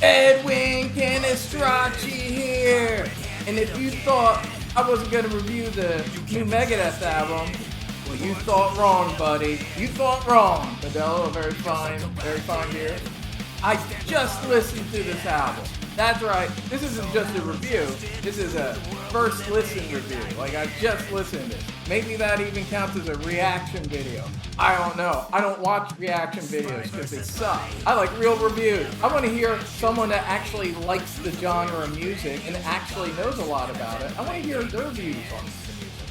Edwin Canestracci here! And if you thought I wasn't going to review the new Megadeth album, well, you thought wrong, buddy. You thought wrong. Modelo, very fine here. I just listened to this album. That's right, this isn't just a review, this is a first listen review. Like, I just listened to it. Maybe that even counts as a reaction video. I don't know. I don't watch reaction videos because they suck. I like real reviews. I want to hear someone that actually likes the genre of music and actually knows a lot about it. I want to hear their views on it.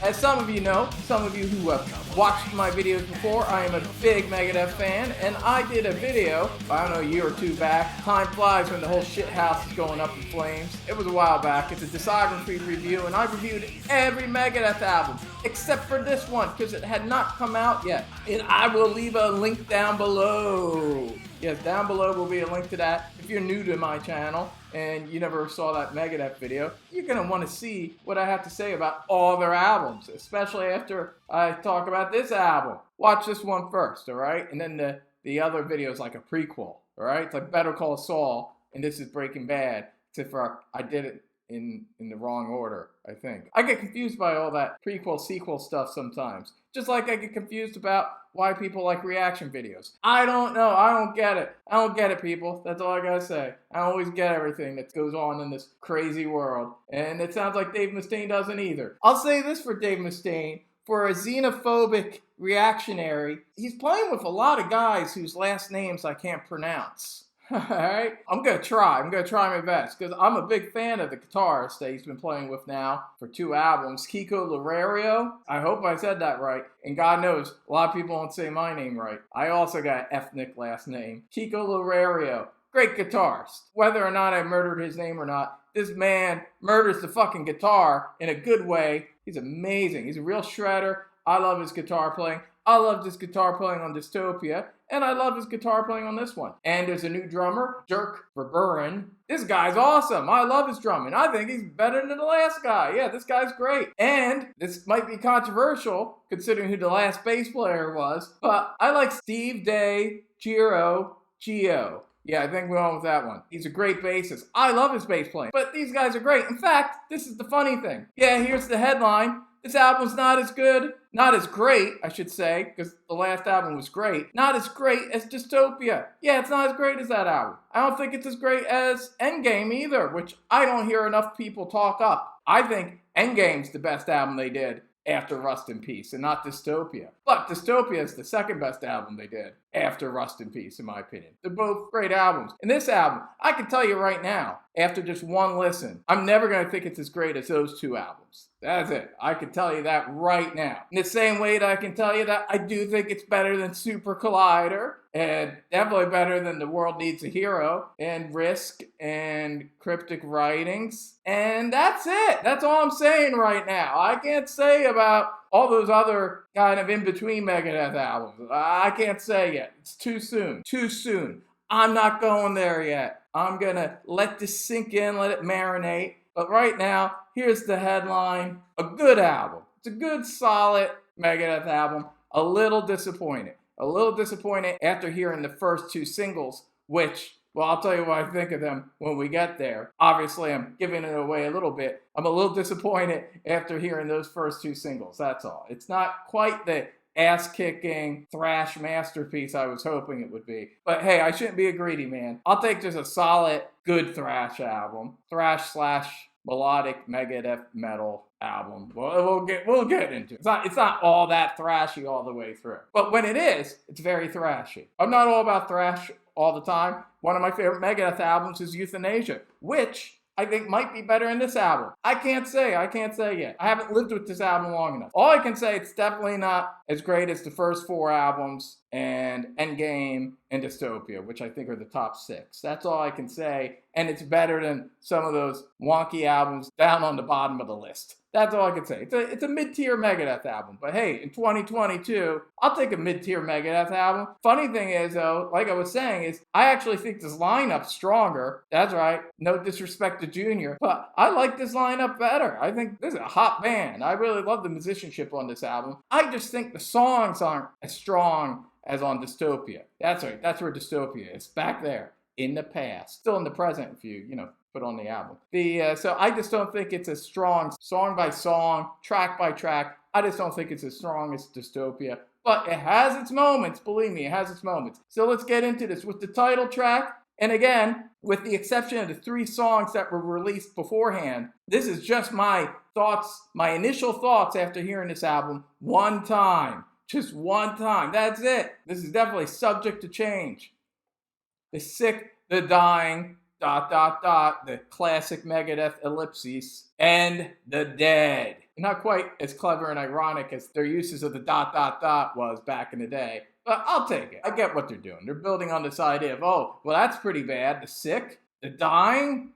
As some of you know, some of you who have watched my videos before, I am a big Megadeth fan, and I did a video, I don't know, a year or two back. Time flies when the whole shit house is going up in flames. It was a while back. It's a discography review, and I reviewed every Megadeth album, except for this one, because it had not come out yet. And I will leave a link down below. Yes, down below will be a link to that. If you're new to my channel and you never saw that Megadeth video, you're going to want to see what I have to say about all their albums, especially after I talk about this album. Watch this one first, all right? And then the other video is like a prequel, all right? It's like Better Call Saul, and this is Breaking Bad, except for I did it in the wrong order, I think. I get confused by all that prequel-sequel stuff sometimes. Just like I get confused about why people like reaction videos. I don't know. I don't get it. I don't get it, people. That's all I gotta say. I don't always get everything that goes on in this crazy world. And it sounds like Dave Mustaine doesn't either. I'll say this for Dave Mustaine. For a xenophobic reactionary, he's playing with a lot of guys whose last names I can't pronounce. Alright? I'm gonna try my best, because I'm a big fan of the guitarist that he's been playing with now for 2 albums, Kiko Loureiro. I hope I said that right, and God knows, a lot of people don't say my name right. I also got an ethnic last name. Kiko Loureiro. Great guitarist. Whether or not I murdered his name or not, this man murders the fucking guitar in a good way. He's amazing. He's a real shredder. I love his guitar playing. I love this guitar playing on Dystopia, and I love his guitar playing on this one. And there's a new drummer, Dirk Verburen. This guy's awesome. I love his drumming. I think he's better than the last guy. Yeah, this guy's great. And this might be controversial, considering who the last bass player was, but I like Steve Day Gio. Yeah, I think we're on with that one. He's a great bassist. I love his bass playing, but these guys are great. In fact, this is the funny thing. Yeah, here's the headline. This album's not as good, not as great, I should say, because the last album was great. Not as great as Dystopia. Yeah, it's not as great as that album. I don't think it's as great as Endgame either, which I don't hear enough people talk up. I think Endgame's the best album they did after Rust in Peace, and not Dystopia. But Dystopia is the second best album they did after Rust in Peace, in my opinion. They're both great albums. And this album, I can tell you right now, after just one listen, I'm never going to think it's as great as those 2 albums. That's it. I can tell you that right now. In the same way that I can tell you that I do think it's better than Super Collider, and definitely better than The World Needs a Hero, and Risk, and Cryptic Writings. And that's it. That's all I'm saying right now. I can't say about all those other kind of in-between Megadeth albums. I can't say yet. It's too soon. Too soon. I'm not going there yet. I'm going to let this sink in, let it marinate. But right now, here's the headline. A good album. It's a good, solid Megadeth album. A little disappointed. A little disappointed after hearing the first 2 singles, which, well, I'll tell you what I think of them when we get there. Obviously, I'm giving it away a little bit. I'm a little disappointed after hearing those first 2 singles, that's all. It's not quite the ass-kicking thrash masterpiece I was hoping it would be. But hey, I shouldn't be a greedy man. I'll take just a solid, good thrash album. Thrash/melodic Megadeth metal album. We'll get into it. It's not all that thrashy all the way through. But when it is, it's very thrashy. I'm not all about thrash all the time. One of my favorite Megadeth albums is Euthanasia, which I think might be better than this album. I can't say yet. I haven't lived with this album long enough. All I can say, it's definitely not as great as the first 4 albums and Endgame and Dystopia, which I think are the top 6. That's all I can say. And it's better than some of those wonky albums down on the bottom of the list. That's all I can say. It's a mid-tier Megadeth album. But hey, in 2022, I'll take a mid-tier Megadeth album. Funny thing is, though, like I was saying, is I actually think this lineup's stronger. That's right. No disrespect to Junior. But I like this lineup better. I think this is a hot band. I really love the musicianship on this album. I just think the songs aren't as strong as on Dystopia. That's right. That's where Dystopia is. Back there. in the past. Still in the present if you put on the album. So I just don't think it's as strong song by song, track by track. I just don't think it's as strong as Dystopia. But it has its moments, believe me, it has its moments. So let's get into this with the title track. And again, with the exception of the 3 songs that were released beforehand, this is just my thoughts, my initial thoughts after hearing this album one time. Just one time. That's it. This is definitely subject to change. The sick, the dying, ... the classic Megadeth ellipses, and the dead. Not quite as clever and ironic as their uses of the ... was back in the day. But I'll take it. I get what they're doing. They're building on this idea of, oh, well, that's pretty bad. The sick, the dying,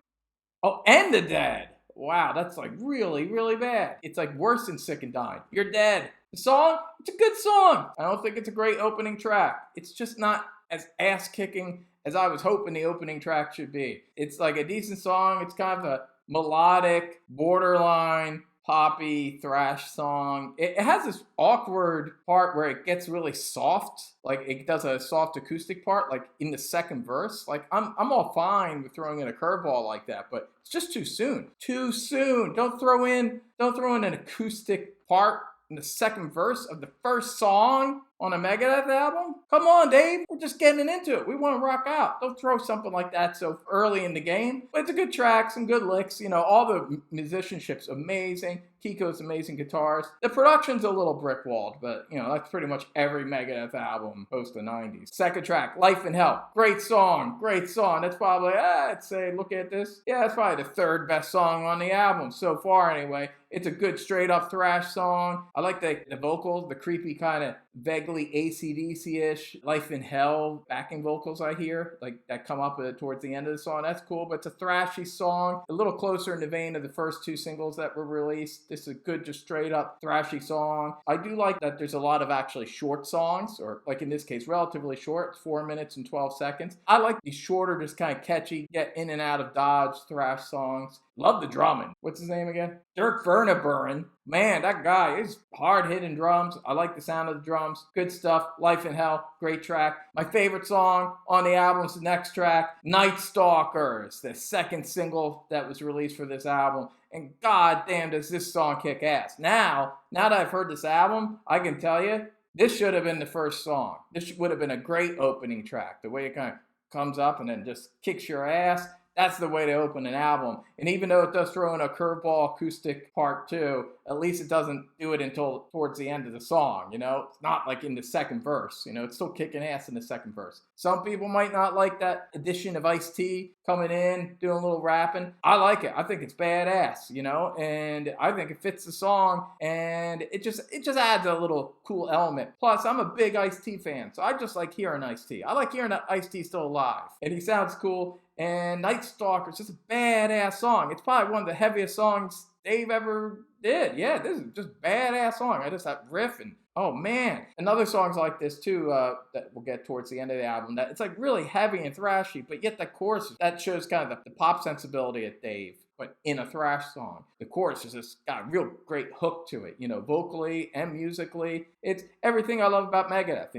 oh, and the dead. Wow, that's like really, really bad. It's like worse than sick and dying. You're dead. The song, it's a good song. I don't think it's a great opening track. It's just not as ass-kicking as I was hoping the opening track should be. It's like a decent song. It's kind of a melodic, borderline, poppy thrash song. It has this awkward part where it gets really soft. Like it does a soft acoustic part, like in the second verse. Like I'm all fine with throwing in a curveball like that, but it's just too soon. Too soon. Don't throw in an acoustic part in the second verse of the first song on a Megadeth album? Come on, Dave. We're just getting into it. We want to rock out. Don't throw something like that so early in the game. But it's a good track, some good licks. All the musicianship's amazing. Kiko's amazing guitars. The production's a little brick-walled, but, that's pretty much every Megadeth album post the 90s. Second track, Life in Hell. Great song. Great song. That's probably, I'd say, look at this. Yeah, that's probably the 3rd best song on the album so far anyway. It's a good straight-up thrash song. I like the vocals, the creepy kind of vaguely AC/DC-ish Life in Hell backing vocals I hear, like that come up towards the end of the song. That's cool, but it's a thrashy song, a little closer in the vein of the first 2 singles that were released. This is a good, just straight up thrashy song. I do like that there's a lot of actually short songs, or like in this case, relatively short. It's 4 minutes and 12 seconds. I like these shorter, just kind of catchy, get in and out of dodge thrash songs. Love the drumming. What's his name again? Dirk Verneburen. Man, that guy is hard-hitting drums. I like the sound of the drums. Good stuff. Life in Hell. Great track. My favorite song on the album is the next track, Night Stalkers, the 2nd single that was released for this album. And god damn, does this song kick ass. Now that I've heard this album, I can tell you, this should have been the first song. This would have been a great opening track. The way it kind of comes up and then just kicks your ass. That's the way to open an album. And even though it does throw in a curveball acoustic part too, at least it doesn't do it until towards the end of the song, It's not like in the second verse, It's still kicking ass in the second verse. Some people might not like that addition of Ice-T coming in, doing a little rapping. I like it. I think it's badass, And I think it fits the song, and it just adds a little cool element. Plus, I'm a big Ice-T fan, so I just like hearing Ice-T. I like hearing that Ice-T still alive, and he sounds cool. And Night Stalker is just a badass song. It's probably one of the heaviest songs Dave ever did. Yeah, this is just a badass song. I just that riff and oh man. And other songs like this too that we'll get towards the end of the album. That it's like really heavy and thrashy, but yet the chorus that shows kind of the pop sensibility of Dave, but in a thrash song. The chorus has just got a real great hook to it, vocally and musically. It's everything I love about Megadeth.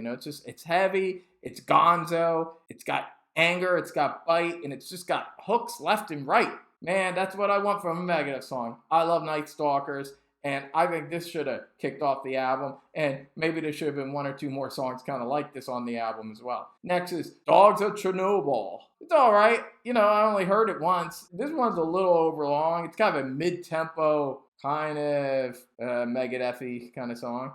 It's heavy, it's gonzo, it's got anger, it's got bite, and it's just got hooks left and right. Man, that's what I want from a Megadeth song. I love Night Stalkers, and I think this should have kicked off the album, and maybe there should have been 1 or 2 more songs kind of like this on the album as well. Next is Dogs of Chernobyl. It's all right. I only heard it once. This one's a little overlong. It's kind of a mid-tempo kind of Megadeth-y kind of song.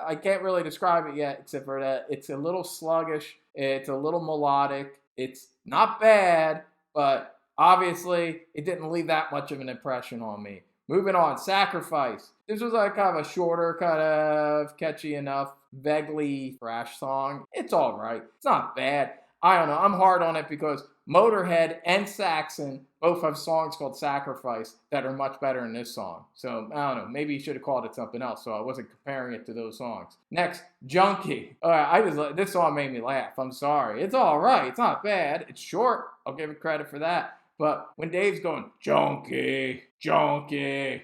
I can't really describe it yet, except for that it's a little sluggish, it's a little melodic, it's not bad, but obviously it didn't leave that much of an impression on me. Moving on, Sacrifice. This was like kind of a shorter, kind of catchy enough, vaguely thrash song. It's all right. It's not bad. I don't know. I'm hard on it because Motorhead and Saxon both have songs called Sacrifice that are much better than this song. So, I don't know. Maybe you should have called it something else, so I wasn't comparing it to those songs. Next, Junkie. All right, this song made me laugh. I'm sorry. It's all right. It's not bad. It's short. I'll give it credit for that. But when Dave's going, Junkie, Junkie,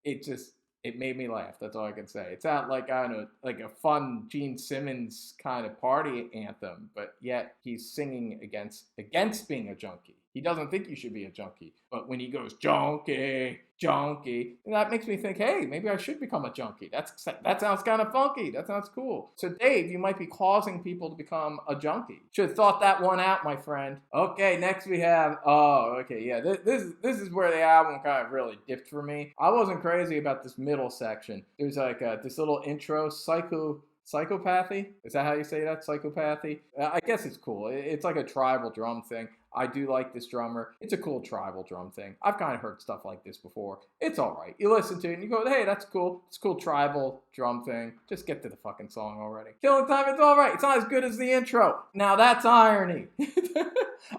it It made me laugh. That's all I can say. It's not like, I don't know, like a fun Gene Simmons kind of party anthem, but yet he's singing against being a junkie. He doesn't think you should be a junkie, but when he goes junkie, junkie, that makes me think, hey, maybe I should become a junkie. That sounds kind of funky. That sounds cool. So Dave, you might be causing people to become a junkie. Should have thought that one out, my friend. Okay, next we have, this is where the album kind of really dipped for me. I wasn't crazy about this middle section. There's like this little intro, Psychopathy? Is that how you say that? Psychopathy? I guess it's cool. It's like a tribal drum thing. I do like this drummer. It's a cool tribal drum thing. I've kind of heard stuff like this before. It's all right. You listen to it and you go, hey, that's cool. It's a cool tribal drum thing. Just get to the fucking song already. Killing Time, it's all right. It's not as good as the intro. Now that's irony.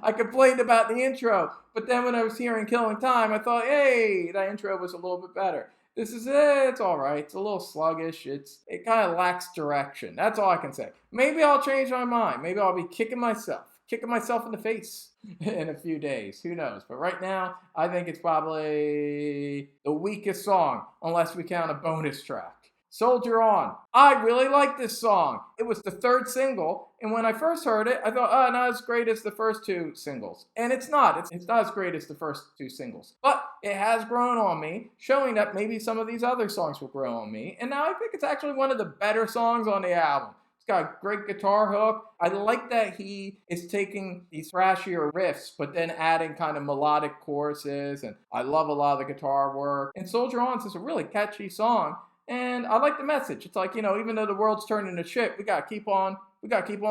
I complained about the intro, but then when I was hearing Killing Time, I thought, hey, that intro was a little bit better. This is it. It's all right. It's a little sluggish. It kind of lacks direction. That's all I can say. Maybe I'll change my mind. Maybe I'll be kicking myself in the face in a few days. Who knows? But right now, I think it's probably the weakest song, unless we count a bonus track. Soldier On. I really like this song. It was the third single, and when I first heard it, I thought, oh, not as great as the first two singles. And it's not. It's not as great as the first two singles. But it has grown on me, showing that maybe some of these other songs will grow on me. And now I think it's actually one of the better songs on the album. It's got a great guitar hook. I like that he is taking these thrashier riffs, but then adding kind of melodic choruses. And I love a lot of the guitar work. And Soldier On is just a really catchy song. And I like the message. It's like, even though the world's turning to shit, we gotta keep on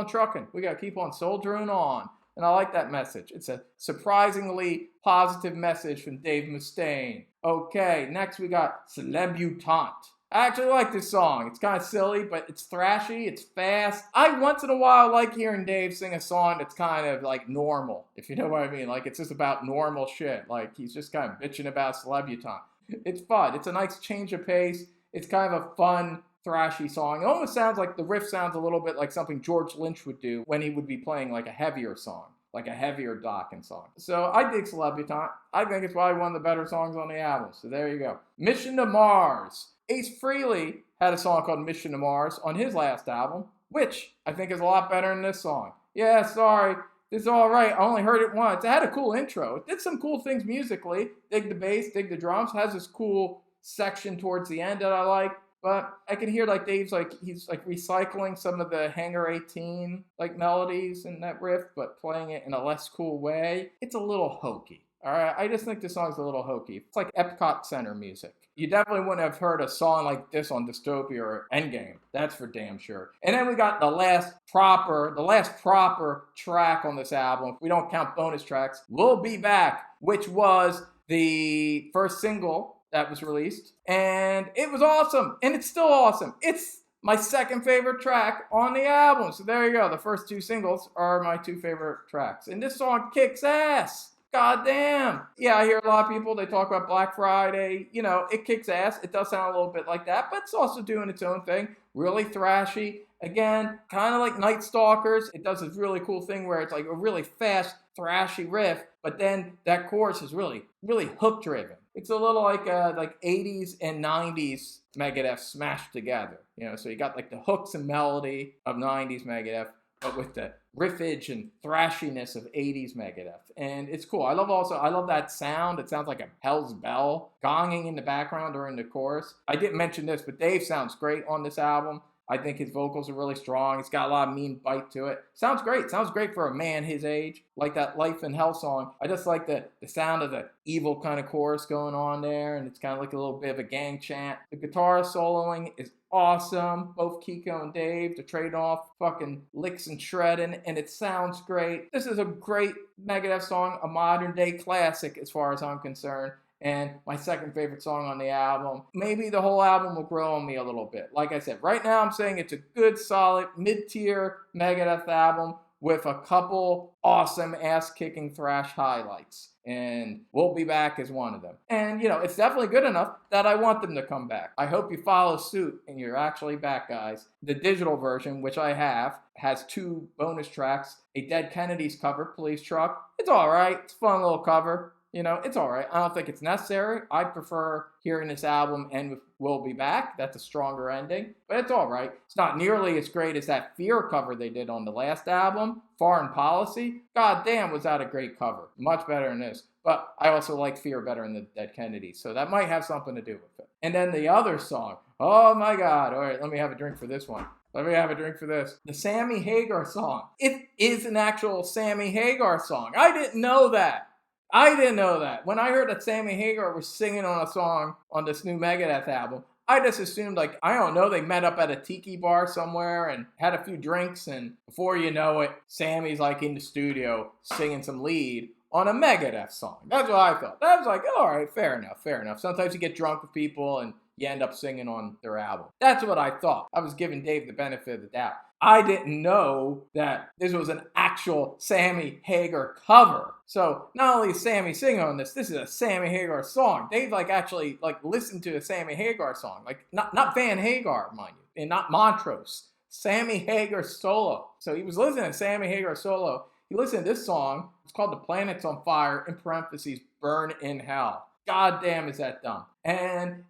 trucking. We gotta keep on soldiering on. And I like that message. It's a surprisingly positive message from Dave Mustaine. Okay, next we got Celebutante. I actually like this song. It's kind of silly, but it's thrashy, it's fast. I once in a while like hearing Dave sing a song that's kind of like normal, if you know what I mean. Like it's just about normal shit. Like he's just kind of bitching about Celebutante. It's fun. It's a nice change of pace. It's kind of a fun, thrashy song. It almost sounds like the riff sounds a little bit like something George Lynch would do when he would be playing like a heavier song, like a heavier Dokken song. So I dig Celebutante. I think it's probably one of the better songs on the album. So there you go. Mission to Mars. Ace Frehley had a song called Mission to Mars on his last album, which I think is a lot better than this song. Yeah, sorry. This is all right. I only heard it once. It had a cool intro. It did some cool things musically. Dig the bass, dig the drums. It has this cool section towards the end that I like, but I can hear like Dave's like he's like recycling some of the Hangar 18 like melodies in that riff, but playing it in a less cool way. It's a little hokey. All right, I just think this song's a little hokey. It's like Epcot Center music. You definitely wouldn't have heard a song like this on Dystopia or Endgame. That's for damn sure. And then we got the last proper track on this album. If we don't count bonus tracks, We'll Be Back, which was the first single that was released, and it was awesome, and it's still awesome. It's my second favorite track on the album. So there you go. The first two singles are my two favorite tracks, and this song kicks ass. God damn. Yeah, I hear a lot of people, they talk about Black Friday. It kicks ass. It does sound a little bit like that, but it's also doing its own thing. Really thrashy. Again, kind of like Night Stalkers. It does this really cool thing where it's like a really fast, thrashy riff, but then that chorus is really, really hook-driven. It's a little like 80s and 90s Megadeth smashed together. So you got like the hooks and melody of 90s Megadeth, but with the riffage and thrashiness of 80s Megadeth. And it's cool. I love that sound. It sounds like a Hell's Bell gonging in the background during the chorus. I didn't mention this, but Dave sounds great on this album. I think his vocals are really strong. He's got a lot of mean bite to it. Sounds great. Sounds great for a man his age. Like that Life in Hell song. I just like the sound of the evil kind of chorus going on there. And it's kind of like a little bit of a gang chant. The guitar soloing is awesome. Both Kiko and Dave, they're trading off fucking licks and shredding. And it sounds great. This is a great Megadeth song. A modern day classic as far as I'm concerned. And my second favorite song on the album. Maybe the whole album will grow on me a little bit. Like I said, right now I'm saying it's a good, solid, mid-tier Megadeth album with a couple awesome ass-kicking thrash highlights. And We'll Be Back is one of them. And, it's definitely good enough that I want them to come back. I hope you follow suit and you're actually back, guys. The digital version, which I have, has 2 bonus tracks. A Dead Kennedys cover, Police Truck. It's all right. It's a fun little cover. You know, it's all right. I don't think it's necessary. I prefer hearing this album end with We'll Be Back. That's a stronger ending, but it's all right. It's not nearly as great as that Fear cover they did on the last album, Foreign Policy. God damn, was that a great cover. Much better than this. But I also like Fear better than the Dead Kennedys, so that might have something to do with it. And then the other song, oh my God. All right, let me have a drink for this one. Let me have a drink for this. The Sammy Hagar song. It is an actual Sammy Hagar song. I didn't know that. When I heard that Sammy Hagar was singing on a song on this new Megadeth album, I just assumed, like, I don't know, they met up at a tiki bar somewhere and had a few drinks, and before you know it, Sammy's like in the studio singing some lead on a Megadeth song. That's what I thought. I was like, all right, fair enough. Sometimes you get drunk with people and you end up singing on their album. That's what I thought. I was giving Dave the benefit of the doubt. I didn't know that this was an actual Sammy Hagar cover. So not only is Sammy singing on this is a Sammy Hagar song. Dave actually listened to a Sammy Hagar song. Like not Van Hagar, mind you, and not Montrose. Sammy Hagar solo. So he was listening to Sammy Hagar solo. He listened to this song. It's called The Planet's on Fire, in parentheses, Burn in Hell. God damn, is that dumb. And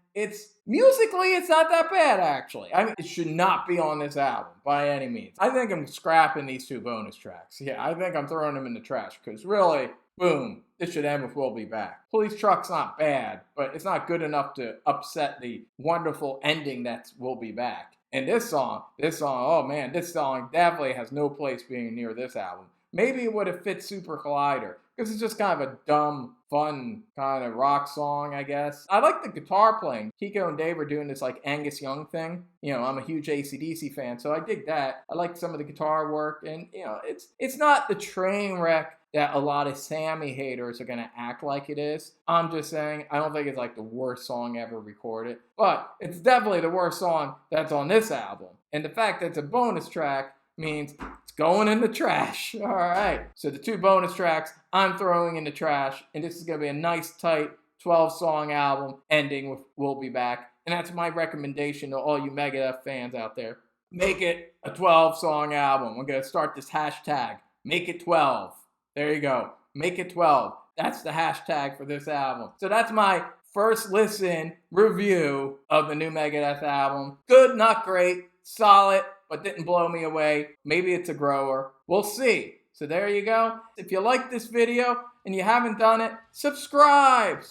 musically, it's not that bad, actually. I mean, it should not be on this album by any means. I think I'm scrapping these 2 bonus tracks. Yeah, I think I'm throwing them in the trash because really, boom, this should end with We'll Be Back. Police Truck's not bad, but it's not good enough to upset the wonderful ending that's We'll Be Back. And this song, oh man, this song definitely has no place being near this album. Maybe it would have fit Super Collider, because it's just kind of a dumb, fun kind of rock song, I guess. I like the guitar playing. Kiko and Dave are doing this Angus Young thing. You know, I'm a huge AC/DC fan, so I dig that. I like some of the guitar work, and you know, it's not the train wreck that a lot of Sammy haters are going to act like it is. I'm just saying, I don't think it's the worst song ever recorded, but it's definitely the worst song that's on this album. And the fact that it's a bonus track means it's going in the trash. All right. So the 2 bonus tracks I'm throwing in the trash, and this is going to be a nice, tight 12-song album ending with We'll Be Back. And that's my recommendation to all you Megadeth fans out there. Make it a 12-song album. We're going to start this hashtag, Make It 12. There you go. Make It 12. That's the hashtag for this album. So that's my first listen review of the new Megadeth album. Good, not great, solid, but didn't blow me away. Maybe it's a grower. We'll see. So there you go. If you like this video and you haven't done it, subscribe.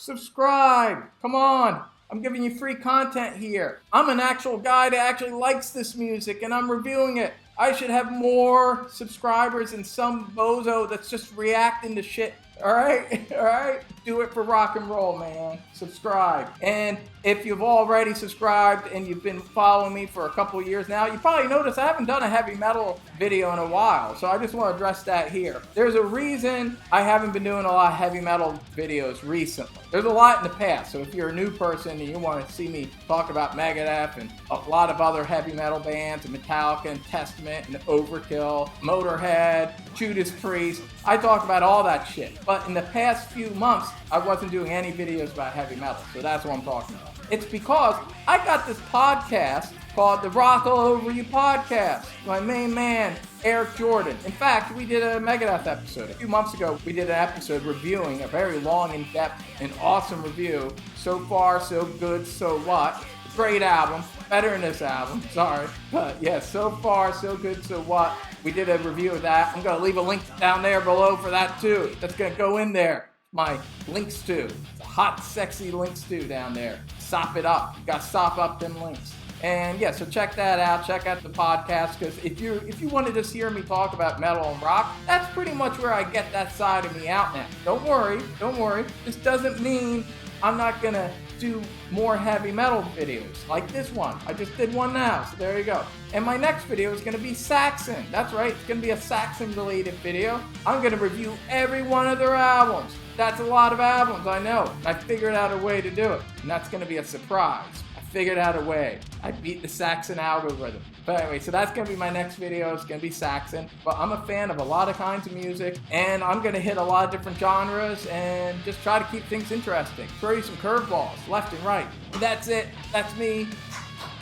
Come on. I'm giving you free content here. I'm an actual guy that actually likes this music, and I'm reviewing it. I should have more subscribers than some bozo that's just reacting to shit. All right? Do it for rock and roll, man. Subscribe. And if you've already subscribed and you've been following me for a couple years now, you probably noticed I haven't done a heavy metal video in a while. So I just want to address that here. There's a reason I haven't been doing a lot of heavy metal videos recently. There's a lot in the past. So if you're a new person and you want to see me talk about Megadeth and a lot of other heavy metal bands, and Metallica and Testament and Overkill, Motorhead, Judas Priest, I talk about all that shit. But in the past few months, I wasn't doing any videos about heavy metal. So that's what I'm talking about. It's because I got this podcast called the Rock All Over You Podcast. My main man, Eric Jordan. In fact, we did a Megadeth episode. A few months ago, we did an episode reviewing a very long, in-depth, and awesome review. So Far, So Good, So What. Great album. Better than this album. Sorry. But yeah, So Far, So Good, So What. We did a review of that. I'm going to leave a link down there below for that too. That's going to go in there. My links to. It's a hot, sexy links to down there. Sop it up. You got to sop up them links. And yeah, so check that out. Check out the podcast, because if you want to just hear me talk about metal and rock, that's pretty much where I get that side of me out now. Don't worry. This doesn't mean I'm not going to do more heavy metal videos like this one. I just did one now, so there you go. And my next video is going to be Saxon. That's right, it's going to be a Saxon related video. I'm going to review every one of their albums. That's a lot of albums, I know. I figured out a way to do it, and that's going to be a surprise. I figured out a way. I beat the Saxon algorithm. But anyway, so that's going to be my next video. It's going to be Saxon. But I'm a fan of a lot of kinds of music, and I'm going to hit a lot of different genres and just try to keep things interesting. Throw you some curveballs, left and right. And that's it. That's me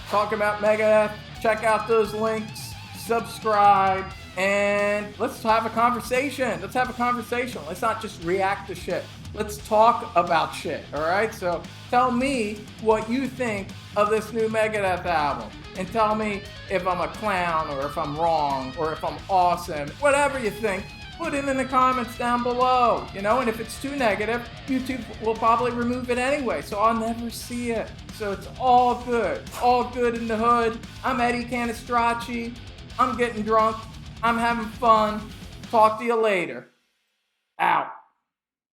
talking about Megadeth. Check out those links. Subscribe. And let's have a conversation. Let's not just react to shit. Let's talk about shit, all right? So tell me what you think of this new Megadeth album. And tell me if I'm a clown or if I'm wrong or if I'm awesome. Whatever you think, put it in the comments down below. And if it's too negative, YouTube will probably remove it anyway, so I'll never see it. So it's all good in the hood. I'm Eddie Canestracci. I'm getting drunk. I'm having fun. Talk to you later. Out.